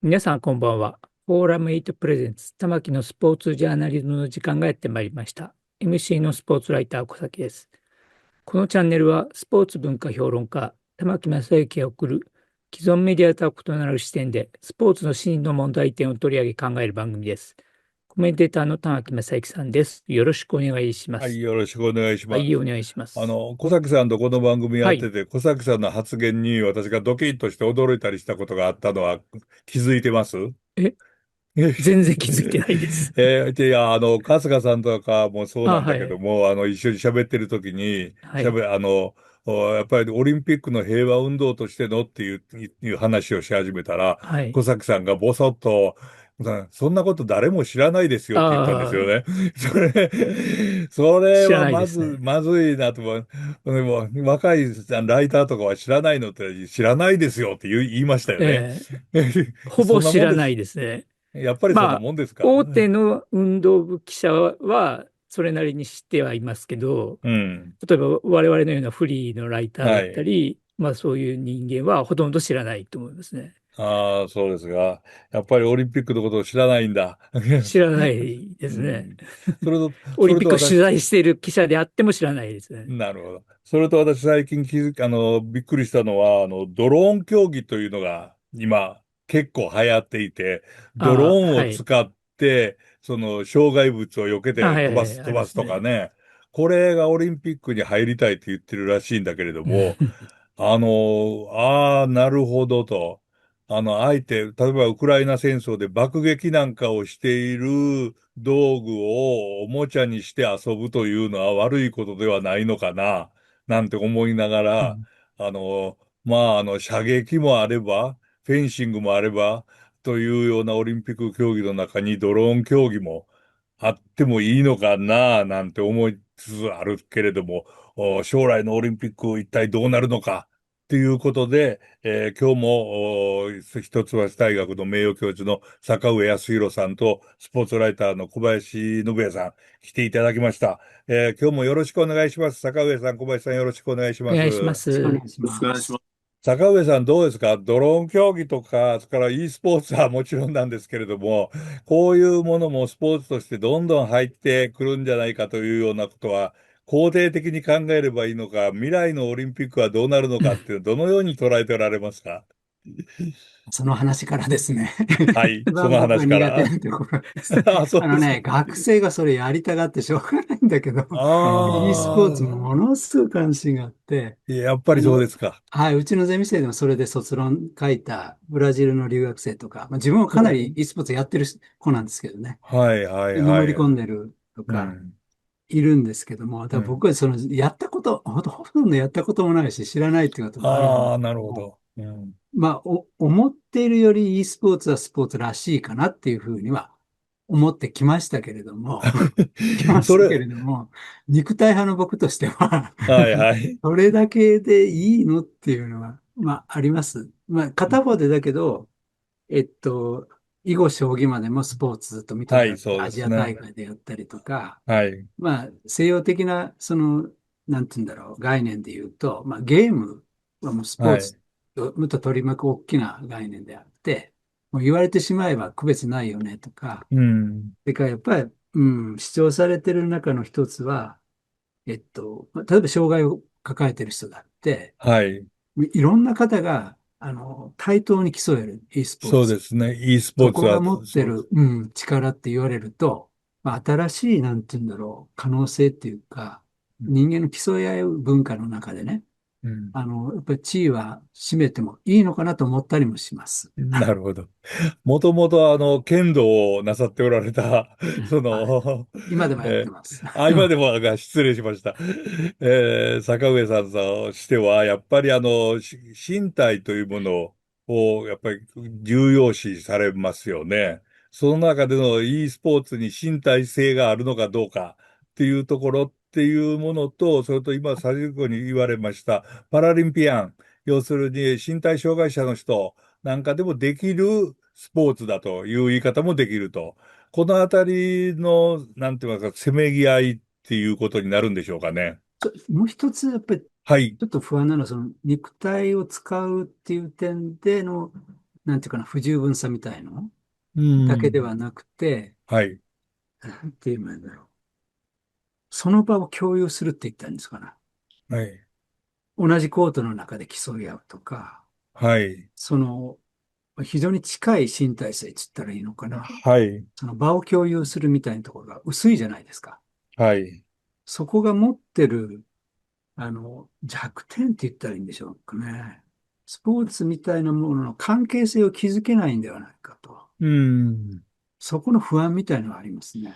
皆さん、こんばんは。フォーラム8プレゼンツ、玉木のスポーツジャーナリズムの時間がやってまいりました。MC のスポーツライター、小崎です。このチャンネルは、スポーツ文化評論家、玉木正之が送る、既存メディアとは異なる視点で、スポーツの真の問題点を取り上げ考える番組です。コメンテーターの玉木正之さんです。よろしくお願いしまはい、す。よろしくお願いしはい、ます。お願いします。小崎さんとこの番組やはい。ってて、小崎さんの発言に私がドキッとして驚いたりしたことがあったのは気づいてます？え、全然気づいてないです。いや、春日さんとかもそうなあ、んだはい。けども、一緒に喋ってる時に、はい。やっぱりオリンピックの平和運動としてのっていう話をし始めたら、はい。小崎さんがボソッと、そんなこと誰も知らないですよって言ったんですよああ、ね。それ知らないはですね。まずいなと思う。でも若いライターとかは知らないのって知らないですよって言いましたよね。ええ、ほぼそんな知らないもんです。ですね。やっぱりそんなまあ、もんですか？大手の運動部記者はそれなりに知ってはいますけど、うん。例えば我々のようなフリーのライターだったはい。り、まあそういう人間はほとんど知らないと思いますね。ああ、そうですが、やっぱりオリンピックのことを知らないんだ。知らないですね。うん。それと、オリンピックを取それと私、材している記者であっても知らないですね。なるほど。それと私最近気づき、びっくりしたのは、ドローン競技というのが今結構流行っていて、ドローああ、ンをはい。使って、障害物を避けあ、てはいはいはい、あり飛ばすますね。とかね。これがオリンピックに入りたいって言ってるらしいんだけれども、なるほどと。相手、例えばウクライナ戦争で爆撃なんかをしている道具をおもちゃにして遊ぶというのは悪いことではないのかな、なんて思いながら、うん、射撃もあれば、フェンシングもあれば、というようなオリンピック競技の中にドローン競技もあってもいいのかな、なんて思いつつあるけれども、将来のオリンピック一体どうなるのかっていうことで、今日も一橋大学の名誉教授の坂上康弘さんとスポーツライターの小林信也さん来ていただきました。今日もよろしくお願いします。坂上さん、小林さんよろしくお願いします。お願いしまよろしくお願す。いします。坂上さんどうですか？ドローン競技とか、それから e スポーツはもちろんなんですけれども、こういうものもスポーツとしてどんどん入ってくるんじゃないかというようなことは、肯定的に考えればいいのか、未来のオリンピックはどうなるのかっていう、どのように捉えておられますか？その話からですね。はい、一その番僕が話から。苦手なところです。あ、そうですか。学生がそれやりたがってしょうがないんだけど、e スポーツもあものすごく関心があって、あ、やっぱりそうあの、ですか。はい、うちのゼミ生でもそれで卒論書いたブラジルの留学生とか、まあ、自分はかなり e スポーツやってる子なんですけどね、はい、はい、はい。のめり込んでるとか、うん、いるんですけども、だかうん。ら僕はその、やったこと、ほとんどやったこともないし、知らないっていうこともあるんですああ、なけども、るほど。うん。まあ、思っているより e スポーツはスポーツらしいかなっていうふうには思ってきましたけれども、きましたけそれ、れども、肉体派の僕としては はい、はい。それだけでいいのっていうのは、まあ、あります。まあ、片方でだけど、えっと、囲碁将棋までもスポーツずっと認はい、められて、そうでアジアすね。大会でやったりとか、はい。まあ、西洋的な、なんて言うんだろう、概念で言うと、まあ、ゲームはもうスポーツはい。ともっと取り巻く大きな概念であって、もう言われてしまえば区別ないよねとか、うん。それからやっぱり、主張されてる中の一つは、まあ例えば障害を抱えてる人だって、はい。いろんな方が、対等に競える e スポーそうツ。ですね。e スポーツは、そこが持ってる、力って言われると、まあ、新しい、なんて言うんだろう、可能性っていうか、人間の競い合う文化の中でね、うん。やっぱり地位は占めてもいいのかなと思ったりもします。なるほど。もともと剣道をなさっておられた、はい。今でもやってます。今でも失礼しました。坂上さんとしては、やっぱり身体というものを、やっぱり重要視されますよね。その中での e スポーツに身体性があるのかどうかっていうところっていうものと、それと今最後に言われました、パラリンピアン。要するに身体障害者の人なんかでもできるスポーツだという言い方もできると。このあたりの、なんて言いますか、せめぎ合いっていうことになるんでしょうかね。もう一つ、やっぱり、はい。ちょっと不安なのは、その肉体を使うっていう点での、なんていうかな、不十分さみたいのうだけでん。はなくて、はい。なんて言うんだろう。その場を共有するって言ったんですかな。はい。同じコートの中で競い合うとか、はい。その、非常に近い身体性って言ったらいいのかな。はい。その場を共有するみたいなところが薄いじゃないですか。はい。そこが持ってる、弱点って言ったらいいんでしょうかね。スポーツみたいなものの関係性を築けないんではないかと。うん。そこの不安みたいなのがありますね。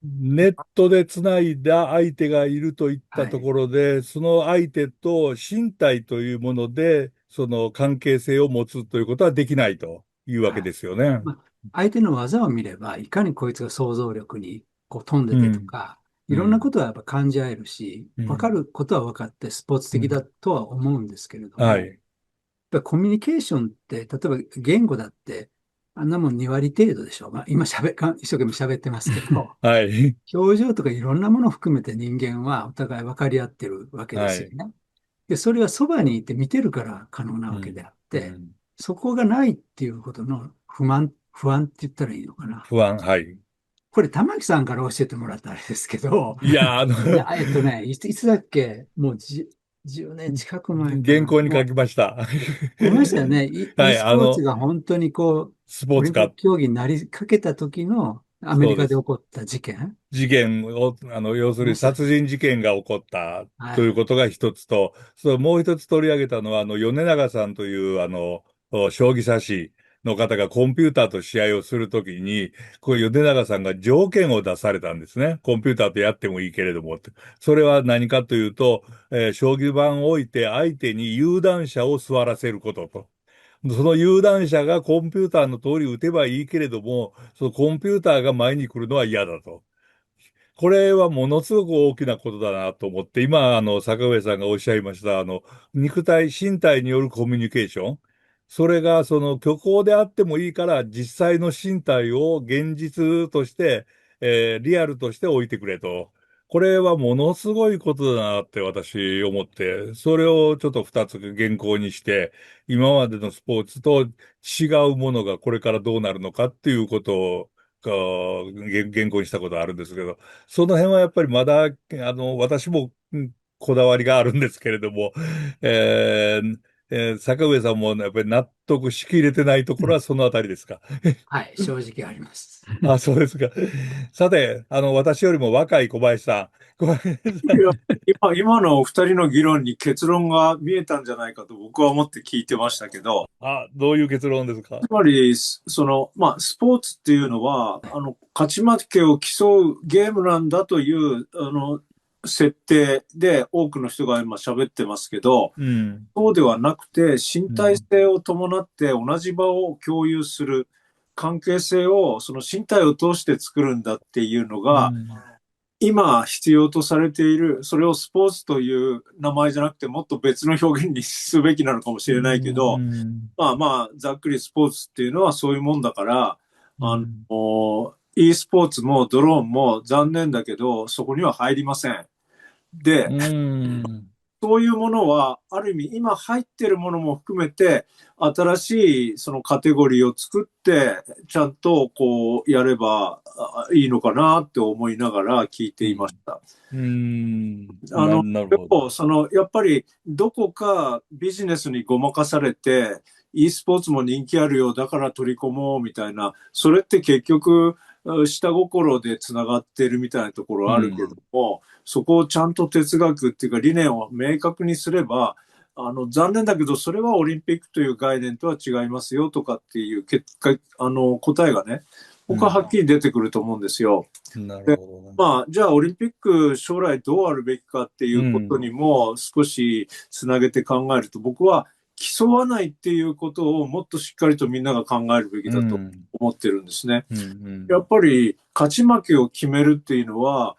ネットでつないだ相手がいるといったとはい。ころで、その相手と身体というもので、その関係性を持つということはできないというわけはい。ですよね。まあ、相手の技を見れば、いかにこいつが想像力にこう飛んでてとうん。か、いろんなこうん。とはやっぱ感じ合えるし、分かうん。ることは分かってスポーツ的だうん。とは思うんですけれども、はい。やっぱコミュニケーションって、例えば言語だって、あんなもん2割程度でしょう。まあ、今一生懸命喋ってますけど、はい。表情とかいろんなものを含めて人間はお互い分かり合ってるわけではい。すよね。で、それはそばにいて見てるから可能なわけでうん。あって、うん。そこがないっていうことの不安って言ったらいいのかな。不安。はい。これ、玉木さんから教えてもらったあれですけど、いや、いつだっけ、もう10年近く前かな。原稿に書もきました。う、いましたよね。はい。e スポーツが本当にこう、スポーツか。オリンピック競技になりかけた時のアメリカで起そうです。こった事件。事件を、要するにいました。殺人事件が起こったはい。ということが一つと、もう一つ取り上げたのは、米長さんという、将棋指しの方がコンピューターと試合をするときに、こう、米長さんが条件を出されたんですね。コンピューターとやってもいいけれどもって。それは何かというと、将棋盤を置いて相手に有段者を座らせることと。その有段者がコンピューターの通り打てばいいけれども、そのコンピューターが前に来るのは嫌だと。これはものすごく大きなことだなと思って、今、坂上さんがおっしゃいました、肉体、身体によるコミュニケーション。それが、虚構であってもいいから、実際の身体を現実として、リアルとして置いてくれと。これはものすごいことだなって私思って、それをちょっと二つ原稿にして、今までのスポーツと違うものがこれからどうなるのかっていうことを、原稿にしたことあるんですけど、その辺はやっぱりまだ、私も、こだわりがあるんですけれども、えー坂上さんもやっぱり納得しきれてないところはそのあたりですか。はい、正直あります。あ、そうですか。さて、私よりも若い小林さん。小林さん。いや、今のお二人の議論に結論が見えたんじゃないかと僕は思って聞いてましたけど、あ、どういう結論ですか？つまり、スポーツっていうのは、勝ち負けを競うゲームなんだという、設定で多くの人が今喋ってますけど、うん。そうではなくて、身体うん。性を伴って同じ場を共有する関係性を、その身体を通して作るんだっていうのが、うん。今必要とされている、それをスポーツという名前じゃなくて、もっと別の表現にすべきなのかもしうれないけど、ん。ざっくりスポーツっていうのはそういうもんだから、あうん。e スポーツもドローンも残念だけど、そこには入りません。で、うん。そういうものは、ある意味、今入ってるものも含めて、新しいそのカテゴリーを作って、ちゃんとこうやればいいのかなって思いながら聞いていました。うん。なるほど。でもやっぱりどこかビジネスにごまかされて、e スポーツも人気あるよ、だから取り込もうみたいな、それって結局、下心でつながってるみたいなところあるけども、そこをちゃんと哲学っていうか理念を明確にすれば、残念だけど、それはオリンピックという概念とは違いますよとかっていう結果、答えがね、僕ははっきり出てくると思うんですよ。なるで、ほどね。じゃあオリンピック将来どうあるべきかっていうことにも少しつなげて考えると、僕は競わないっていうことをもっとしっかりとみんなが考えるべきだと思ってるんですね。やっぱり勝ち負けを決めるっていうのは、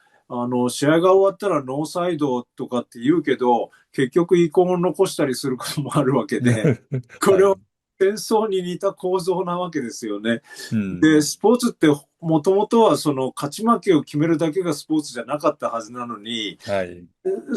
試合が終わったらノーサイドとかって言うけど、結局遺恨を残したりすることもあるわけで、これを戦争に似た構造なわけですよね。うん。で、スポーツってもともとはその勝ち負けを決めるだけがスポーツじゃなかったはずなのに、はい。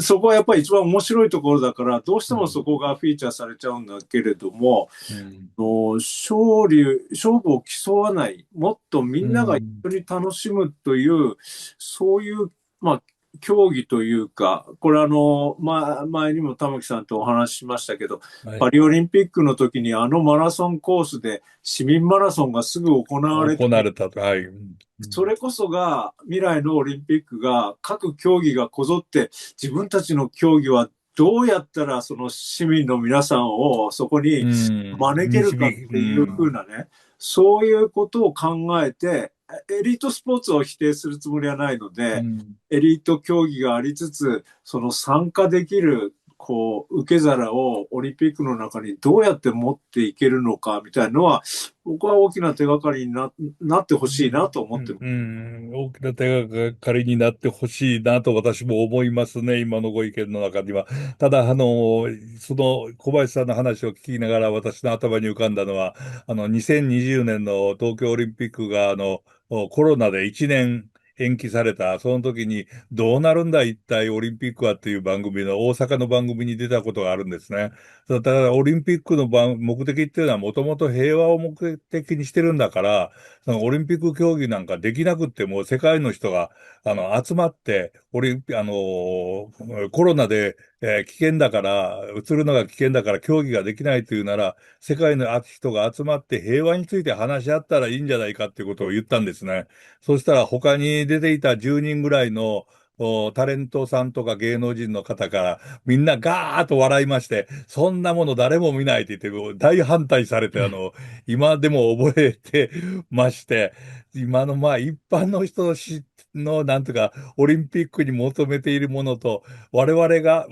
そこはやっぱり一番面白いところだから、どうしてもうん。そこがフィーチャーされちゃうんだけれども、うん。勝負を競わない、もっとみうんなが一ん。緒に楽しむという、そういう、まあ、競技というか、これ前にも玉木さんとお話ししましたけど、はい。パリオリンピックの時にあのマラソンコースで市民マラソンがすぐ行われて、行われたと。はい。うんそれこそが未来のオリンピックが各競技がこぞって自分たちの競技はどうやったらその市民の皆さんをそこに招けるかっていう風なね、そういうことを考えて、エリートスポーツを否定するつもりはないので、エリート競技がありつつ、その参加できる受け皿をオリンピックの中にどうやって持っていけるのかみたいなのは、僕は大きな手がかりになってほしいなと思ってます。大きな手がかりになってほしいなと私も思いますね、今のご意見の中には。ただ、その小林さんの話を聞きながら私の頭に浮かんだのは、2020年の東京オリンピックが、コロナで1年延期された、その時に、どうなるんだ一体オリンピックはっていう番組の、大阪の番組に出たことがあるんですね。だからオリンピックの目的っていうのはもともと平和を目的にしてるんだから、そのオリンピック競技なんかできなくっても世界の人が、集まって、コロナで、危険だから、移るのが危険だから競技ができないというなら、世界の人が集まって平和について話し合ったらいいんじゃないかっていうことを言ったんですね。そしたら他に出ていた10人ぐらいのタレントさんとか芸能人の方からみんなガーッと笑いまして、そんなもの誰も見ないって言って大反対されて、今でも覚えてまして、今の一般の人のなんとかオリンピックに求めているものと我々が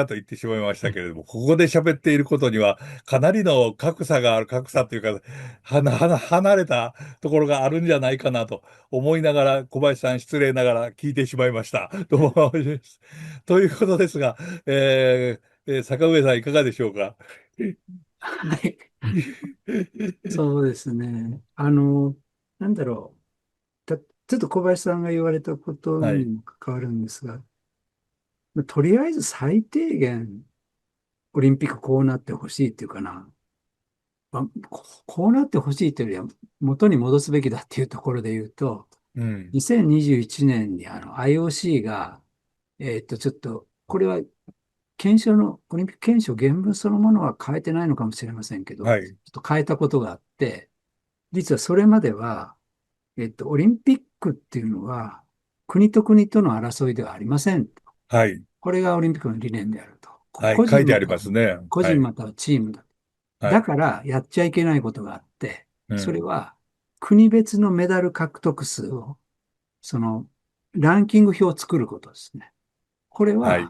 と言ってしまいましたけれども、ここで喋っていることにはかなりの格差がある、格差というか、離れたところがあるんじゃないかなと思いながら、小林さん失礼ながら聞いてしまいました。どうも。ということですが、坂上さんいかがでしょうか。はい。そうですね。なんだろちょっと小林さんが言われたことはい。にも関わるんですが、とりあえず最低限、オリンピックこうなってほしいっていうかな。こうなってほしいというよりは、元に戻すべきだっていうところで言うと、うん。2021年にIOC が、ちょっと、これはオリンピック憲章原文そのものは変えてないのかもしれませんけど、ちょはい。っと変えたことがあって、実はそれまでは、オリンピックっていうのは、国と国との争いではありません。はい。これがオリンピックの理念であると。はい。書いてありますね。はい。個人またはチームだ。はい。だからやっちゃいけないことがあって、うん。それは国別のメダル獲得数を、そのランキング表を作ることですね。これははい。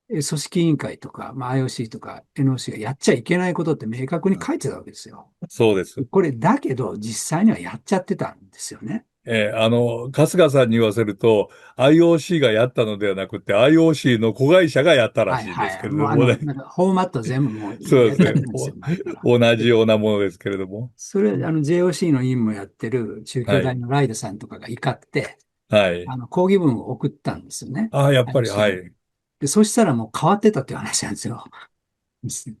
組織委員会とか、IOC とか NOC がやっちゃいけないことって明確に書いてたわけですよ。そうです。これだけど実際にはやっちゃってたんですよね。春日さんに言わせると、IOC がやったのではなくて、IOC の子会社がやったらしいんですはいはい。もうけれどもね。なんかフォーマット全部もうそうですね。やっちゃってるんですよ、前から。同じで、ようなものですけれども。それ、JOC の委員もやってる中京はい。大のライドさんとかが怒って、はい。抗議文を送ったんですよね。ああ、やっぱり、IOC に。はい。で、そしたらもう変わってたっていう話なんですよ。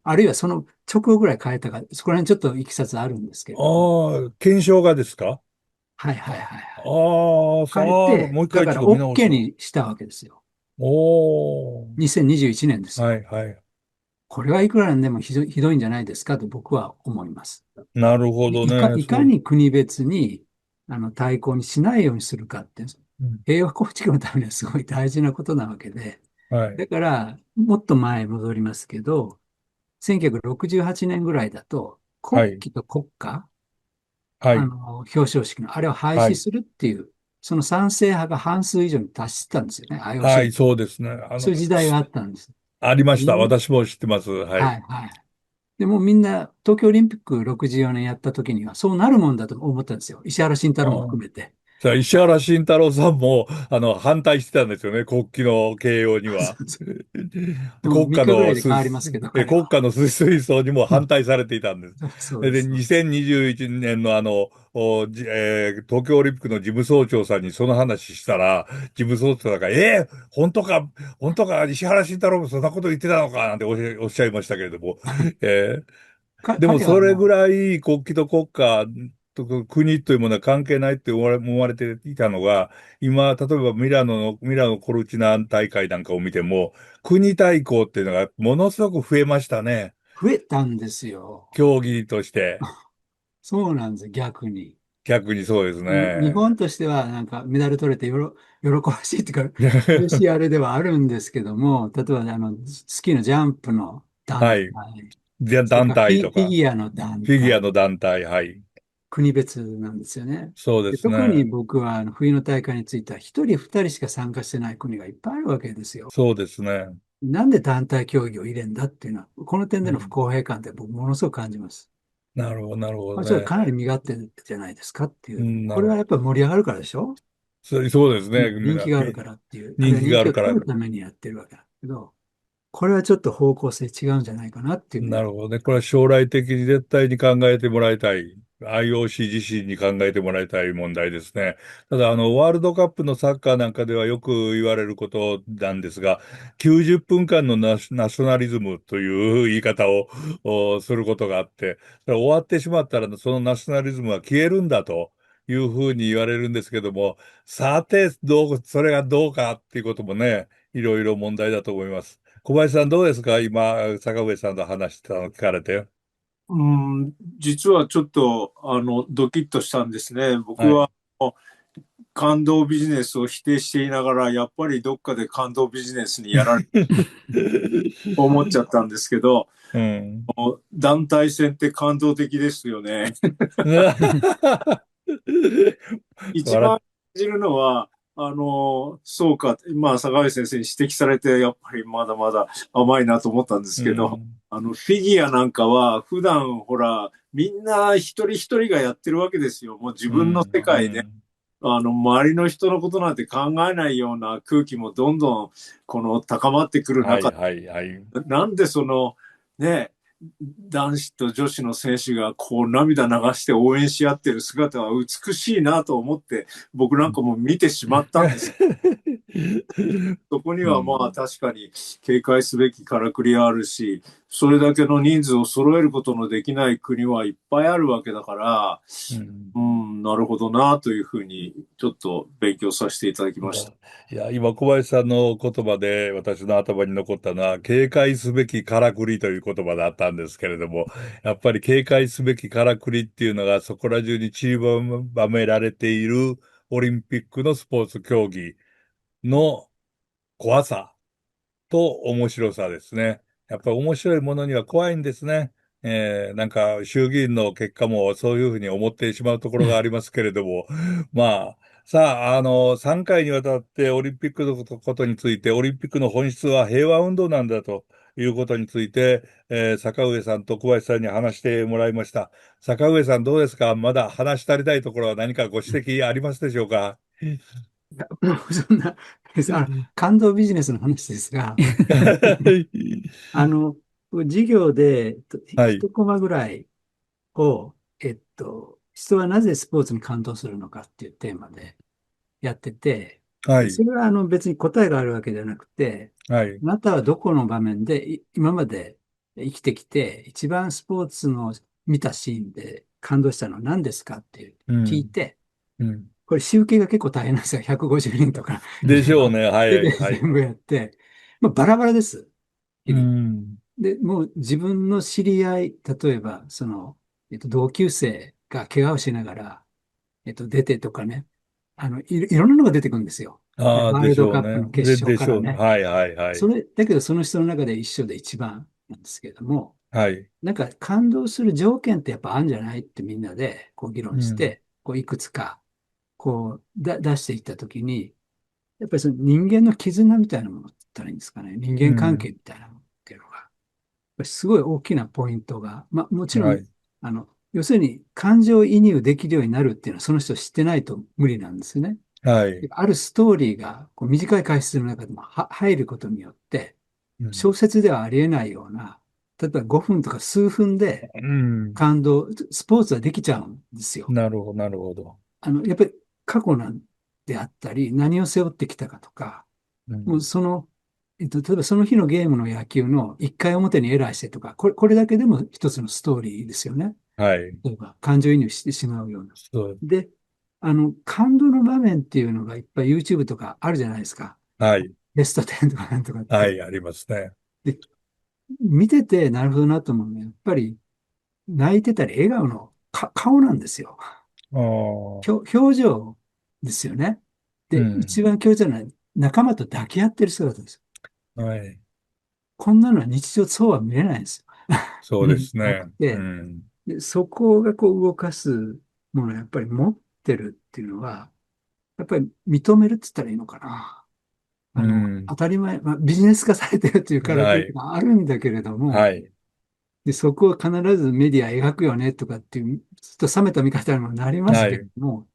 あるいはその直後ぐらい変えたか、そこら辺ちょっといきさつあるんですけれども。ああ、検証がですか。はいはいはいあはい。あ、さあ、変えて、もう一回一だから 度見直す。OK にしたわけですよ。おー。2021年ですよ。はい、はい。これはいくらなんでもひどいんじゃないですかと僕は思います。なるほどね。いかに国別に対抗にしないようにするかって、うん。平和構築のためにはすごい大事なことなわけで、はい、だから、もっと前戻りますけど、1968年ぐらいだと、国はい、旗と国歌、はい、表彰式の、あれを廃はい。止するっていう、その賛成派が半数以上に達してたんですよね、は IOC。い、そうですね。そういう時代があったんです。ありました。みん私も知ってます。はい。はいはい。でもみんな、東京オリンピック64年やった時には、そうなるもんだと思ったんですよ。石原慎太郎も含めて。さあ、石原慎太郎さんも、反対してたんですよね、国旗の掲揚には。そうそう。でも国3日ぐら家のいで変わりますけど、彼は。国家の水槽にも反対されていたんです。で、そうです、そうです。2021年の東京オリンピックの事務総長さんにその話したら、事務総長が、本当か、本当か、石原慎太郎もそんなこと言ってたのか、なんておっしゃいましたけれども、えーでも彼はもそれぐらい国旗と国家と国というものは関係ないって思われていたのが、今、例えばミラノコルチナ大会なんかを見ても、国対抗っていうのがものすごく増えましたね。う増えたんですよ。競技として。そうなんですよ、逆に。逆にそうです日ね。本としてはなんかメダル取れて喜ばしいっていうか、嬉しいあれではあるんですけども、例えばスキーのジャンプの団はい。体、それ団からフ体とか、ィギュアの団フィギュア体、の団体、はい。国別なんですよね。そうでで、特にすね。僕は冬の大会については一人二人しか参加してない国がいっぱいあるわけですよ。そうですね。なんで団体競技を入れんだっていうのは、この点での不うん。公平感って僕ものすごく感じます。なるほど、なるほどね。それはかなり身勝手じゃないですかっていう。うん、なこれはるほど。やっぱり盛り上がるからでしょ。そうですね。人気があるからっていう。あるい人は人気を気があるから。取るためにやってるわけだけど、これはちょっと方向性違うんじゃないかなっていうふうに。なるほどね。これは将来的に絶対に考えてもらいたい。IOC 自身に考えてもらいたい問題ですね。ただ、ワールドカップのサッカーなんかではよく言われることなんですが、90分間のナショナリズムという言い方をすることがあって、それ終わってしまったらそのナショナリズムは消えるんだというふうに言われるんですけども、さて、それがどうかっていうこともね、いろいろ問題だと思います。小林さんどうですか今、坂上さんと話してたの聞かれて。うん、実はちょっと、ドキッとしたんですね。僕はい。は、感動ビジネスを否定していながら、やっぱりどっかで感動ビジネスにやられ、思っちゃったんですけど、うん。団体戦って感動的ですよね。一番笑っ、感じるのは、そうか、まあ、坂上先生に指摘されて、やっぱりまだまだ甘いなと思ったんですうけど、ん。フィギュアなんかは、普段、ほら、みんな一人一人がやってるわけですよ。もう自う分の世ん。う界で、ん。周りの人のことなんて考えないような空気もどんどん、高まってくる中、はい、はい、はい。なんでね、男子と女子の選手がこう涙流して応援し合ってる姿は美しいなと思って、僕なんかも見てしまったんです。そこにはまあうん。確かに警戒すべきからくりあるし、それだけの人数を揃えることのできない国はいっぱいあるわけだから、うん。うん、なるほどなというふうにちょっと勉強させていただきました。今、小林さんの言葉で私の頭に残ったのは、警戒すべきからくりという言葉だったんですけれども、やっぱり警戒すべきからくりっていうのがそこら中に散りばめられているオリンピックのスポーツ競技の怖さと面白さですね。やっぱり面白いものには怖いんですね。なんか衆議院の結果もそういうふうに思ってしまうところがありますけれども、まあ、さあ、3回にわたってオリンピックのことについて、オリンピックの本質は平和運動なんだということについて、坂上さんと小林さんに話してもらいました。坂上さんどうですかまだ話し足りたいところは何かご指摘ありますでしょうか？そんな、感動ビジネスの話ですが、あの、授業ではい、一コマぐらいを、人はなぜスポーツに感動するのかっていうテーマでやってて、はい、それは別に答えがあるわけじゃなくて、はい、あなたはどこの場面で今まで生きてきて一番スポーツの見たシーンで感動したのは何ですかってうん、聞いて、うん。これ集計が結構大変なんですよ。150人とかいれば。でしょうね。はで、い、はい。全部やって、まあ、バラバラです。う日々。ん。で、もう自分の知り合い、例えば、同級生が怪我をしながら、出てとかね、いろんなのが出てくるんですよ。ああ、でワールドカップしょうね。の決勝でしょうね。からね。はい、はい、はい。だけどその人の中で一緒で一番なんですけれども、はい。なんか感動する条件ってやっぱあるんじゃないってみんなでこう議うん。論して、こういくつか出していったときに、やっぱりその人間の絆みたいなものって言ったらいいんですかね。人間関係うん。みたいなものっていうのが、やっぱりすごい大きなポイントが、まあもちろん、はい。要するに感情移入できるようになるっていうのはその人知ってないと無理なんですよね。はい。あるストーリーがこう短い回数の中でも入ることによって、うん。小説ではありえないような、例えば5分とか数分でうん。感動、スポーツはできちゃうんですよ。なるほど、なるほど。やっぱり過去なんであったり、何を背負ってきたかとか、もううん。その、例えばその日のゲームの野球の1回表にエラーしてとか、これだけでも一つのストーリーですよね。はい。例えば感情移入してしまうような。そう。で、感動の場面っていうのがいっぱい YouTube とかあるじゃないですか。はい。ベスト10とかなんとかって。はい、ありますね。で、見ててなるほどなと思うのは、やっぱり泣いてたり笑顔の顔なんですよ。ああ。表情ですよね。で、一うん。番強調なのは仲間と抱き合ってる姿です。はい。こんなのは日常そうは見れないんですよ。そうでうんなすね。うくて、ん。で、そこがこう動かすものをやっぱり持ってるっていうのは、やっぱり認めるって言ったらいいのかな。うん。当たり前、ビジネス化されてるっていうからくはい。りがあるんだけれども、はい。で、そこを必ずメディア描くよねとかっていう、ちょっと冷めた見方にもなりますけれはい。ども、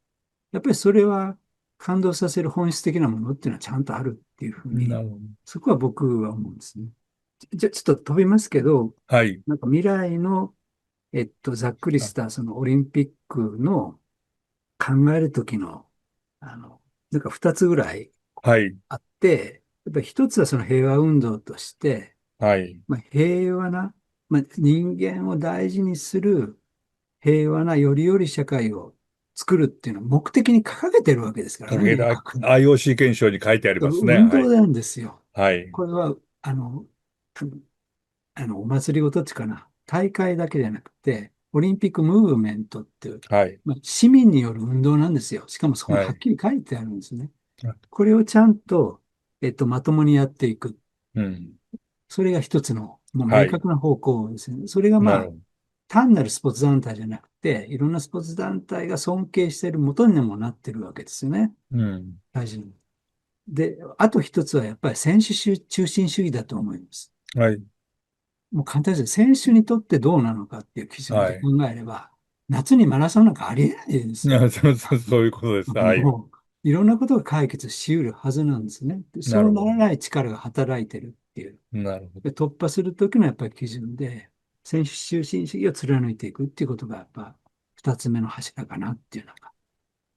やっぱりそれは感動させる本質的なものっていうのはちゃんとあるっていうふうに、なるほど。そこは僕は思うんですね。ちょっと飛びますけど、はい。なんか未来の、ざっくりしあ、たそのオリンピックの考えるときの、なんか二つぐらいはい。あって、やっぱり一つはその平和運動として、はい。平和な、人間を大事にする平和なよりより社会を作るっていうのを目的に掲げてるわけですからね、明かけら、確に。IOC 憲章に書いてありますね。はい。運動なんですよ。はい。これは、お祭りごとっていうかな、大会だけじゃなくて、オリンピックムーブメントっていう、はい。市民による運動なんですよ。しかもそこにはい。はっきり書いてあるんですね。これをちゃんと、まともにやっていく。うん。それが一つの、もうはい。明確な方向ですね。それがなるほど。単なるスポーツ団体じゃなくて、いろんなスポーツ団体が尊敬している元にもなってるわけですよね。うん。大事に。で、あと一つはやっぱり選手中心主義だと思います。はい。もう簡単ですよ。選手にとってどうなのかっていう基準で考はい。えれば、夏にマラソンなんかありえないですよ。そういうことです。はい。もう、いろんなことが解決し得るはずなんですね。でそうなるほど。ならない力が働いてるっていう。なるほど。で突破するときのやっぱり基準で、選手中心主義を貫いていくっていうことが、やっぱ、二つ目の柱かなっていうの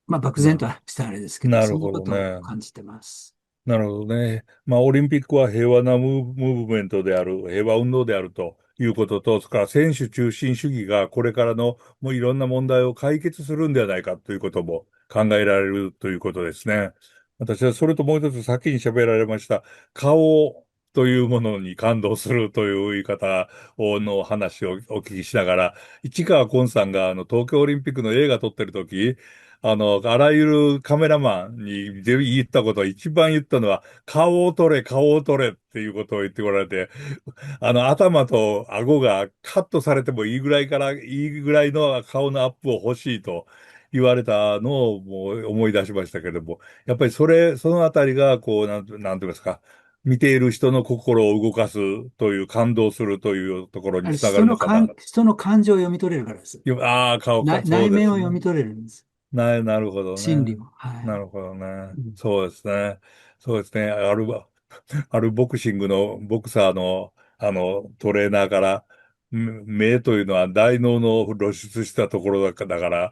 が、漠然な、としたあれですけど、なるほそんなことをどね。感じてます。なるほどね。まあ、オリンピックは平和なムーブメントである、平和運動であるということと、それから選手中心主義がこれからのもういろんな問題を解決するんではないかということも考えられるということですね。私はそれともう一つ先に喋られました、顔というものに感動するという言い方の話をお聞きしながら、市川崑さんが東京オリンピックの映画撮ってる時、あらゆるカメラマンに言ったこと、一番言ったのは、顔を撮れ、顔を撮れっていうことを言ってこられて、頭と顎がカットされてもいいぐらいの顔のアップを欲しいと言われたのをもう思い出しましたけれども、やっぱりそのあたりが、こう、なんて言いますか、見ている人の心を動かすという、感動するというところにあれ、つながるのかな。人の感情を読み取れるからです。ああ、顔か、そう内ですね。面を読み取れるんです。なるほどね。心理を。はい。なるほどね。うん、そうですね。そうですね。あるボクシングの、ボクサーの、トレーナーから、目というのは大脳の露出したところだから、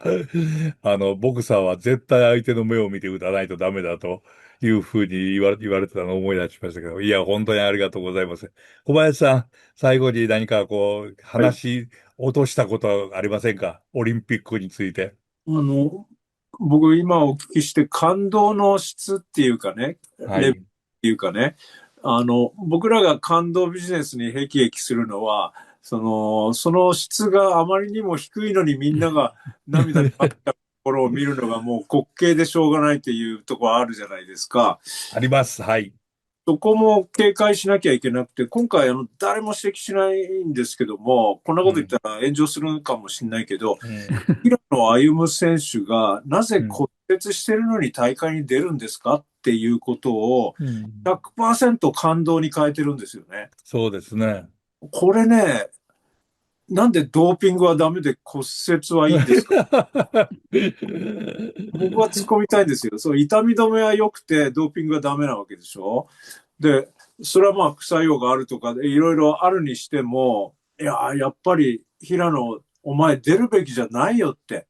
ボクサーは絶対相手の目を見て打たないとダメだというふうに言われてたのを思い出しましたけど、いや、本当にありがとうございます。小林さん、最後に何かこう、はい。落としたことありませんか？オリンピックについて。僕今お聞きして感動の質っていうかね、レベルっはい。ていうかね、僕らが感動ビジネスに辟易するのは、その質があまりにも低いのにみんなが涙になったところを見るのがもう滑稽でしょうがないというところあるじゃないですか。あります。はい。そこも警戒しなきゃいけなくて、今回誰も指摘しないんですけども、こんなこと言っうん。たら炎上するかもしれないけど、うん。平野歩夢選手がなぜうん。骨折してるのに大会に出るんですかっていうことをうん。100%感動に変えてるんですよね。そうですね。これね、なんでドーピングはダメで骨折はいいんですか？僕は突っ込みたいんですよ。そう、痛み止めは良くて、ドーピングはダメなわけでしょ。で、それはまあ副作用があるとかでいろいろあるにしても、いやー、やっぱり平野、お前出るべきじゃないよって、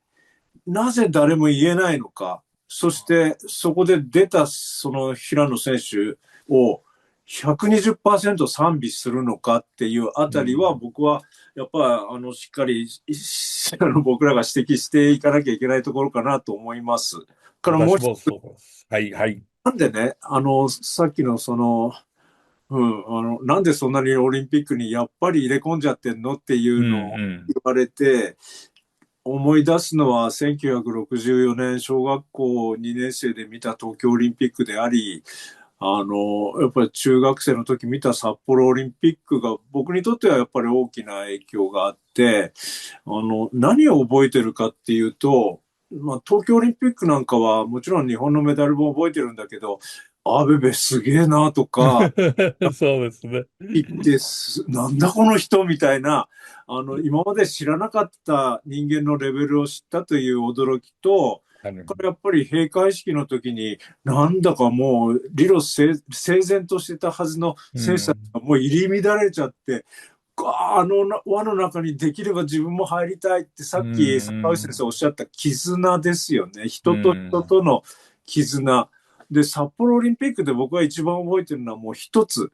なぜ誰も言えないのか。そしてそこで出たその平野選手を120%賛美するのかっていうあたりは僕はやっぱしっかり僕らが指摘していかなきゃいけないところかなと思います。からもう一つ、私もそうです。はい、はい。なんでね、さっきのなんでそんなにオリンピックにやっぱり入れ込んじゃってんのっていううん、のをうん。言われて、思い出すのは1964年小学校2年生で見た東京オリンピックであり、やっぱり中学生の時見た札幌オリンピックが僕にとってはやっぱり大きな影響があって、何を覚えてるかっていうと、まあ、東京オリンピックなんかはもちろん日本のメダルも覚えてるんだけど、アベベすげえなとか、そうですね。言ってなんだこの人みたいな、今まで知らなかった人間のレベルを知ったという驚きと、これやっぱり閉会式の時に、なんだかもう理路整然としてたはずのう選手たちん、がもう入り乱れちゃって、輪の中にできれば自分も入りたいってさうっき坂口先生ん、おっしゃった絆ですよね。う人と人ん、との絆。で、札幌オリンピックで僕が一番覚えてるのはもう一つ。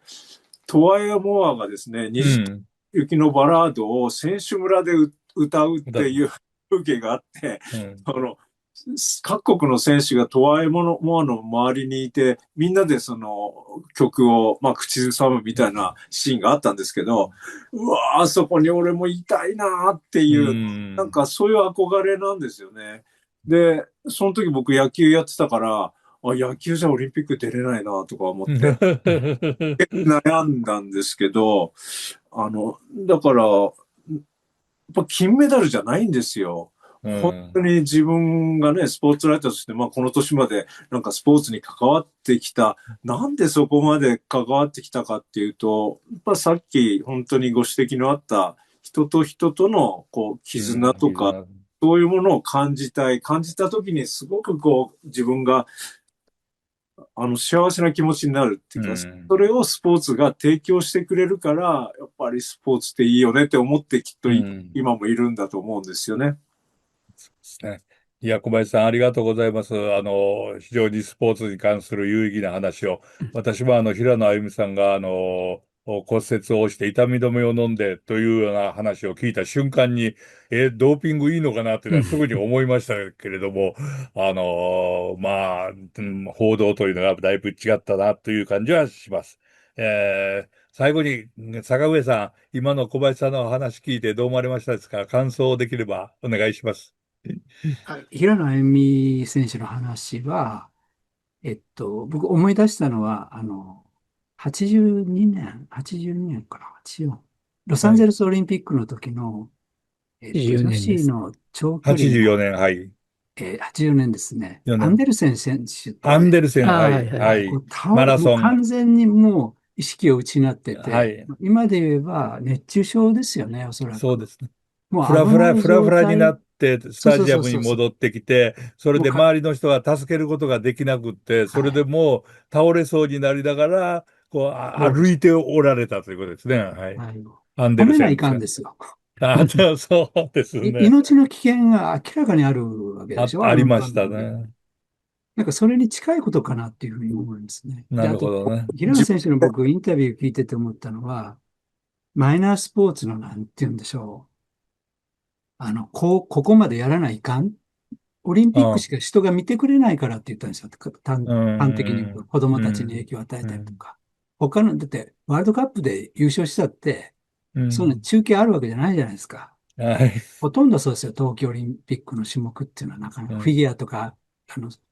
トワイエモアがですね、虹とうん。雪のバラードを選手村で歌うっだ、ていう風景があって、うん、あの、各国の選手がトワイエモアの周りにいて、みんなでその曲を、まあ、口ずさむみたいなシーンがあったんですけど、うわー、あそこに俺もいたいなーってういう、なんん。かそういう憧れなんですよね。で、その時僕野球やってたから、野球じゃオリンピック出れないなとか思って、悩んだんですけど、だから、やっぱ金メダルじゃないんですよ。う本当ん。に自分がね、スポーツライターとして、まあ、この年までなんかスポーツに関わってきた。なんでそこまで関わってきたかっていうと、やっぱさっき本当にご指摘のあった人と人とのこう絆とか、そういうものを感じたい。感じた時にすごくこう自分が幸せな気持ちになるっていうか、それをスポーツが提供してくれるから、やっぱりスポーツっていいよねって思ってきっとうん。今もいるんだと思うんですよね。ですね。いや、小林さん、ありがとうございます。非常にスポーツに関する有意義な話を。私も平野歩夢さんが、骨折をして痛み止めを飲んでというような話を聞いた瞬間に、ドーピングいいのかなっていうのはすぐに思いましたけれども、まあ、報道というのがだいぶ違ったなという感じはします。最後に、坂上さん、今の小林さんのお話聞いてどう思われましたですか？感想できればお願いします。平野歩夢選手の話は、僕思い出したのは、82年、82年かな、84、ロサンはい。ゼルスオリンピックの時の、14女年です。子の長距離84の、年、はい。84年ですね、アン4年。デルセン選手とアンデルセン、ああ、はい、はいはいはい。はい。こうマラもうソン、完全にもう意識を失ってて、はい。今で言えば熱中症ですよね、おそらく。そうですね。もう危ないフラフラにな状態。って、スそうそうタジアそうそうそう。ムに戻ってきて、それもうで周りの人が助けることができなくって、それではい。もう倒れそうになりながら、こう、そうです。歩いておられたということですね。はい。はい。アンデル褒めないセンですね。かんですよ。あ、そうですね。命の危険が明らかにあるわけでしょ、あのありまし場面で。たね。なんかそれに近いことかなっていうふうに思うんですね。で、なるあと、ほどね。平野選手の僕、インタビュー聞いてて思ったのは、マイナースポーツのなんて言うんでしょう。ここまでやらないかん。オリンうん。ピックしか人が見てくれないからって言ったんですよ。う端的に言うとん。子供たちに影うん。響を与えうん。たりとか。他の、だって、ワールドカップで優勝したって、そんなうん。中継あるわけじゃないじゃないですか。はい。ほとんどそうですよ。冬季オリンピックの種目っていうのはなかなか、フィうん。ギュアとか、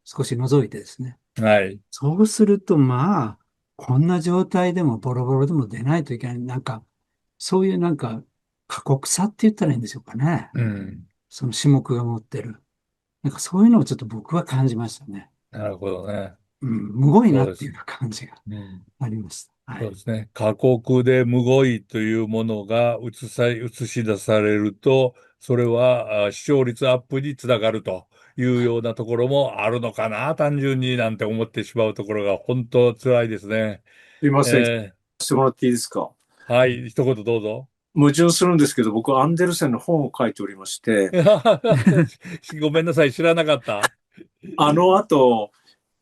少し除いてですね。はい。そうすると、まあ、こんな状態でもボロボロでも出ないといけない。なんか、そういうなんか、過酷さって言ったらいいんでしょうかね。うん。その種目が持ってる。なんかそういうのをちょっと僕は感じましたね。なるほどね。むごいなそうです。っていう感じがうん。ありました。はい。そうですね。過酷でむごいというものが映し出されると、それは視聴率アップにつながるというようなところもあるのかな、単純になんて思ってしまうところが本当辛いですね。すいません。聞かえせてもらっていいですか？はい、一言どうぞ。矛盾するんですけど、僕、アンデルセンの本を書いておりまして、ごめんなさい、知らなかった。あの後、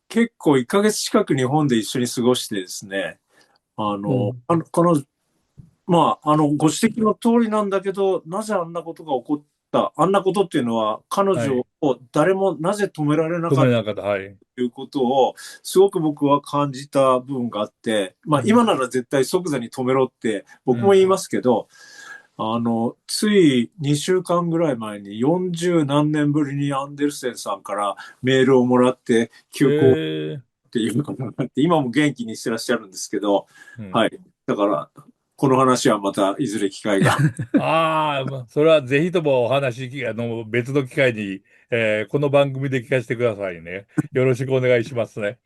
結構1ヶ月近く日本で一緒に過ごしてですね、おうご指摘の通りなんだけど、なぜあんなことが起こった、あんなことっていうのは、彼はい。女を誰もなぜ止められなかった止めなかった。はい。ということを、すごく僕は感じた部分があって、今うん。なら絶対即座に止めろって僕も言いうん。ますけど、つい2週間ぐらい前に40何年ぶりにアンデルセンさんからメールをもらって休校ええっていうのがあって、今も元気にしてらっしゃるんですけど、うん。はい。だから、この話はまたいずれ機会が。ああ、それはぜひともお話、別の機会に、この番組で聞かせてくださいね。よろしくお願いしますね。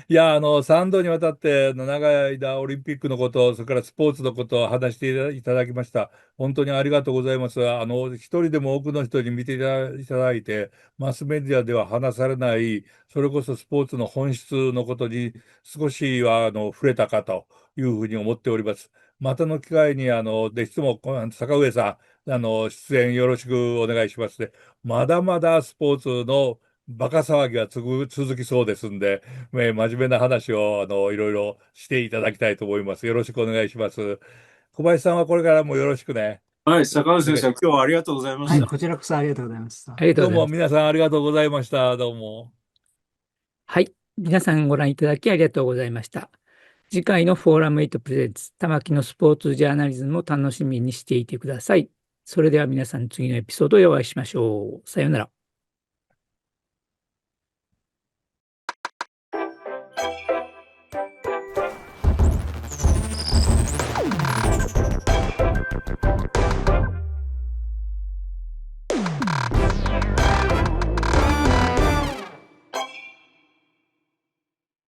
いや、3度にわたって、長い間、オリンピックのこと、それからスポーツのことを話していただきました。本当にありがとうございます。一人でも多くの人に見ていただいて、マスメディアでは話されない、それこそスポーツの本質のことに少しは、触れたかというふうに思っております。またの機会に、ぜひとも、坂上さん、出演よろしくお願いしますね。まだまだスポーツのバカ騒ぎは続きそうですんで、真面目な話を、いろいろしていただきたいと思います。よろしくお願いします。小林さんはこれからもよろしくね。はい、坂口先生、お願いします。今日はありがとうございまはい、した。こちらこそありがとうございました。ありがとうどうございます。も皆さんありがとうございました。どうも。はい。皆さんご覧いただきありがとうございました。次回のフォーラム8プレゼンツ、玉木のスポーツジャーナリズムを楽しみにしていてください。それでは皆さん次のエピソードでお会いしましょう。さようなら。